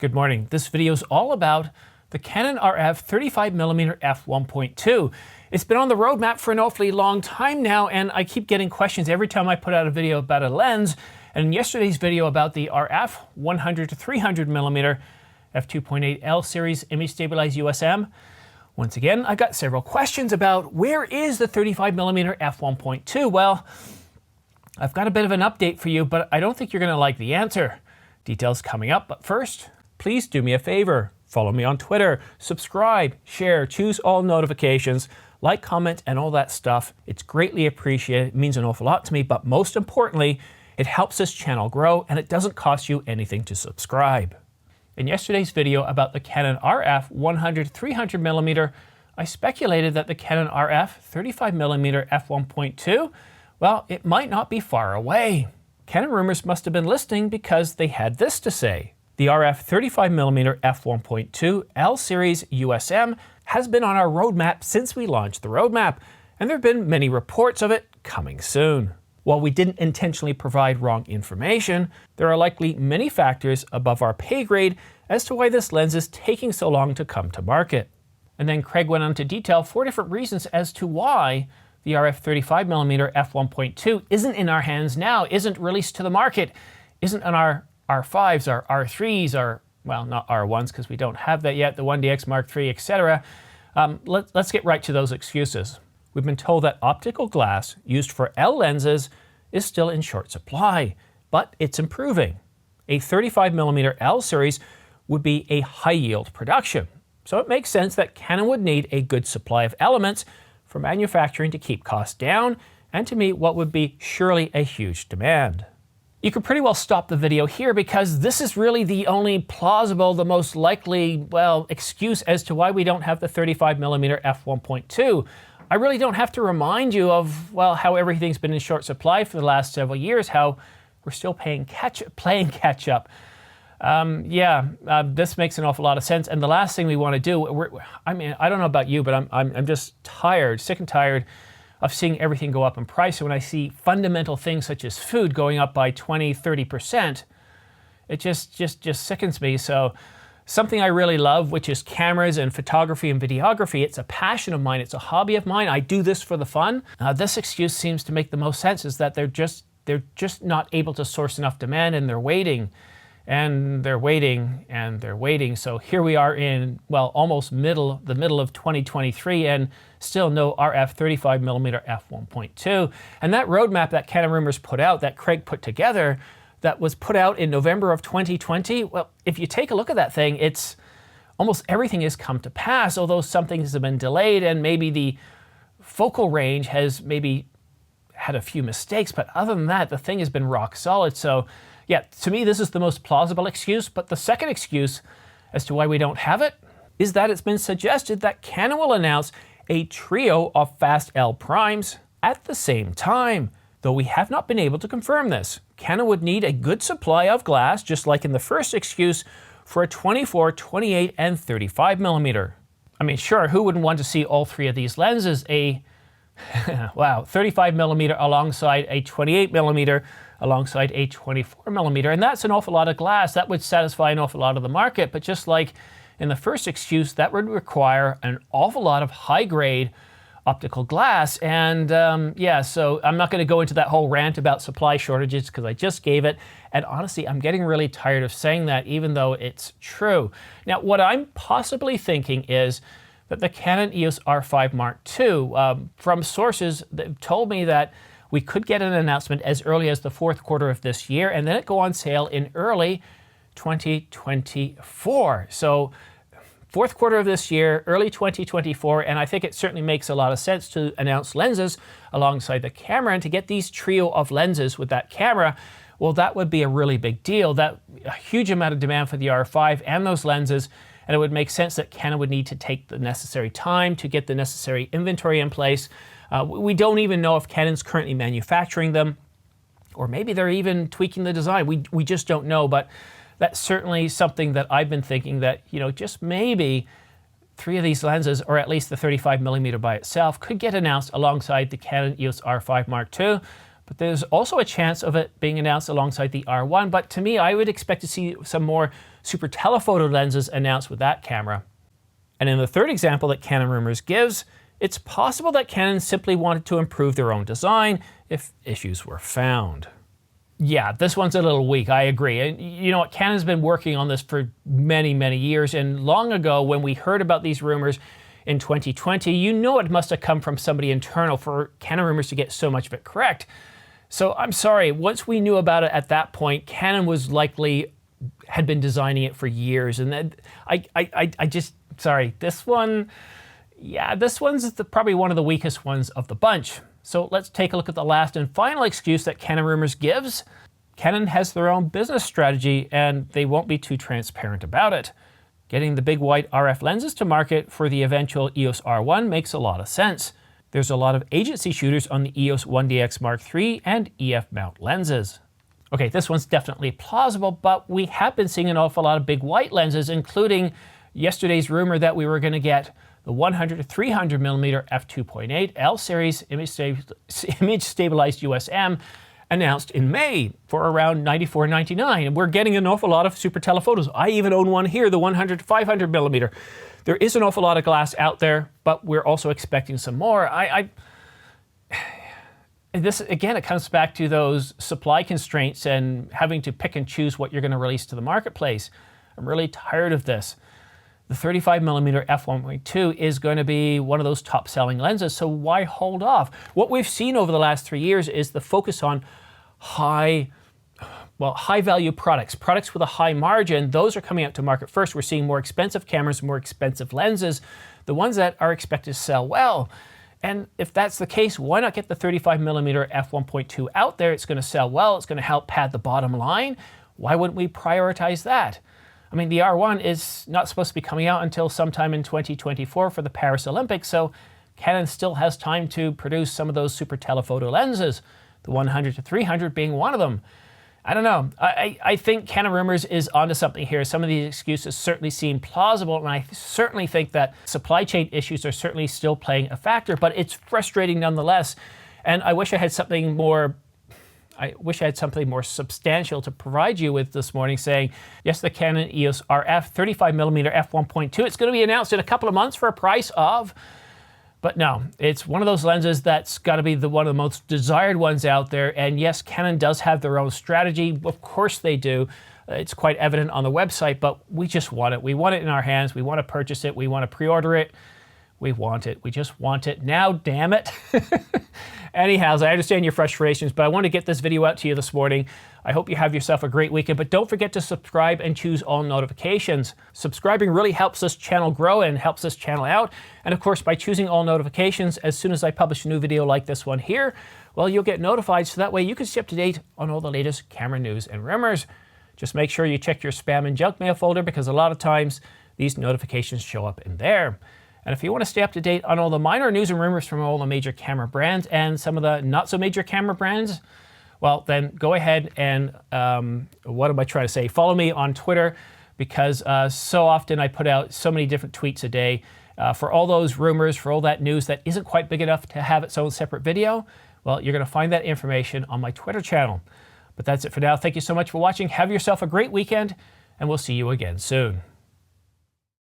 Good morning. This video is all about the Canon RF 35mm f1.2. It's been on the roadmap for an awfully long time now, and I keep getting questions every time I put out a video about a lens. And in yesterday's video about the RF 100 to 300mm f2.8 L series image stabilized USM, once again, I got several questions about where is the 35mm f1.2? Well, I've got a bit of an update for you, but I don't think you're going to like the answer. Details coming up, but first, please do me a favor. Follow me on Twitter, subscribe, share, choose all notifications, like, comment, and all that stuff. It's greatly appreciated. It means an awful lot to me, but most importantly, it helps this channel grow and it doesn't cost you anything to subscribe. In yesterday's video about the Canon RF 100 300mm, I speculated that the Canon RF 35mm f1.2, well, it might not be far away. Canon rumors must have been listening because they had this to say. The RF 35mm f1.2 L series USM has been on our roadmap since we launched the roadmap, and there have been many reports of it coming soon. While we didn't intentionally provide wrong information, there are likely many factors above our pay grade as to why this lens is taking so long to come to market. And then Craig went on to detail 4 different reasons as to why the RF 35mm f1.2 isn't in our hands now, isn't released to the market, isn't on our R5s, our R3s, our, well, not R1s because we don't have that yet, the 1DX Mark III, etc. Let's get right to those excuses. We've been told that optical glass used for L lenses is still in short supply, but it's improving. A 35mm L series would be a high-yield production, so it makes sense that Canon would need a good supply of elements for manufacturing to keep costs down and to meet what would be surely a huge demand. You could pretty well stop the video here because this is really the only plausible, the most likely, well, excuse as to why we don't have the 35mm f1.2. I really don't have to remind you of, well, how everything's been in short supply for the last several years, how we're still playing catch up. This makes an awful lot of sense. And the last thing we want to do, I don't know about you, but I'm just tired, sick and tired of seeing everything go up in price. And when I see fundamental things such as food going up by 20, 30%, it just sickens me. So something I really love, which is cameras and photography and videography, it's a passion of mine, it's a hobby of mine. I do this for the fun. This excuse seems to make the most sense, is that they're just not able to source enough demand, and they're waiting. And they're waiting and they're waiting. So here we are in, well, almost the middle of 2023 and still no RF 35mm f1.2. And that roadmap that Canon Rumors put out, that Craig put together, that was put out in November of 2020, well, if you take a look at that thing, it's almost everything has come to pass, although some things have been delayed and maybe the focal range has maybe had a few mistakes, but other than that, the thing has been rock solid. So yeah, to me, this is the most plausible excuse, but the second excuse as to why we don't have it is that it's been suggested that Canon will announce a trio of fast L primes at the same time. Though we have not been able to confirm this, Canon would need a good supply of glass, just like in the first excuse, for a 24, 28, and 35mm. I mean, sure, who wouldn't want to see all three of these lenses? Wow, 35mm alongside a 28mm alongside a 24mm, and that's an awful lot of glass. That would satisfy an awful lot of the market, but just like in the first excuse, that would require an awful lot of high-grade optical glass. And so I'm not going to go into that whole rant about supply shortages because I just gave it, and honestly, I'm getting really tired of saying that, even though it's true. Now, what I'm possibly thinking is that the Canon EOS R5 Mark II, from sources that told me that we could get an announcement as early as the fourth quarter of this year, and then it go on sale in early 2024. So fourth quarter of this year, early 2024, and I think it certainly makes a lot of sense to announce lenses alongside the camera, and to get these trio of lenses with that camera, well, that would be a really big deal. That a huge amount of demand for the R5 and those lenses, and it would make sense that Canon would need to take the necessary time to get the necessary inventory in place. We don't even know if Canon's currently manufacturing them, or maybe they're even tweaking the design. We just don't know, but that's certainly something that I've been thinking, that, you know, just maybe 3 of these lenses, or at least the 35mm by itself, could get announced alongside the Canon EOS R5 Mark II. But there's also a chance of it being announced alongside the R1. But to me, I would expect to see some more super telephoto lenses announced with that camera. And in the third example that Canon Rumors gives, it's possible that Canon simply wanted to improve their own design if issues were found. Yeah, this one's a little weak, I agree. And you know what, Canon's been working on this for many, many years, and long ago when we heard about these rumors in 2020, you know it must have come from somebody internal for Canon Rumors to get so much of it correct. So I'm sorry, once we knew about it at that point, Canon was likely had been designing it for years, and then I just, sorry, this one, yeah, this one's probably one of the weakest ones of the bunch. So let's take a look at the last and final excuse that Canon Rumors gives. Canon has their own business strategy and they won't be too transparent about it. Getting the big white RF lenses to market for the eventual EOS R1 makes a lot of sense. There's a lot of agency shooters on the EOS 1DX Mark III and EF mount lenses. Okay, this one's definitely plausible, but we have been seeing an awful lot of big white lenses, including yesterday's rumor that we were going to get the 100 to 300 millimeter f2.8 L series image stabilized USM announced in May for around $94.99. And we're getting an awful lot of super telephotos. I even own one here, the 100 to 500 millimeter. There is an awful lot of glass out there, but we're also expecting some more. This, again, it comes back to those supply constraints and having to pick and choose what you're going to release to the marketplace. I'm really tired of this. The 35mm f1.2 is going to be one of those top-selling lenses, so why hold off? What we've seen over the last 3 years is the focus on high-value products with a high margin. Those are coming out to market first. We're seeing more expensive cameras, more expensive lenses, the ones that are expected to sell well. And if that's the case, why not get the 35mm f1.2 out there? It's going to sell well. It's going to help pad the bottom line. Why wouldn't we prioritize that? I mean, the R1 is not supposed to be coming out until sometime in 2024 for the Paris Olympics, so Canon still has time to produce some of those super telephoto lenses, the 100 to 300 being one of them. I don't know. I think Canon Rumors is onto something here. Some of these excuses certainly seem plausible, and I certainly think that supply chain issues are certainly still playing a factor, but it's frustrating nonetheless. And I wish I had something more substantial to provide you with this morning, saying, yes, the Canon EOS RF 35mm f1.2, it's going to be announced in a couple of months for a price of, but no, it's one of those lenses that's got to be one of the most desired ones out there. And yes, Canon does have their own strategy. Of course they do. It's quite evident on the website, but we just want it. We want it in our hands. We want to purchase it. We want to pre-order it. We want it. We just want it now, damn it. Anyhow, I understand your frustrations, but I want to get this video out to you this morning. I hope you have yourself a great weekend, but don't forget to subscribe and choose all notifications. Subscribing really helps this channel grow and helps this channel out. And of course, by choosing all notifications, as soon as I publish a new video like this one here, well, you'll get notified, so that way you can stay up to date on all the latest camera news and rumors. Just make sure you check your spam and junk mail folder, because a lot of times these notifications show up in there. And if you want to stay up to date on all the minor news and rumors from all the major camera brands and some of the not so major camera brands, well, then go ahead and, what am I trying to say? Follow me on Twitter, because so often I put out so many different tweets a day for all those rumors, for all that news that isn't quite big enough to have its own separate video. Well, you're going to find that information on my Twitter channel. But that's it for now. Thank you so much for watching. Have yourself a great weekend, and we'll see you again soon.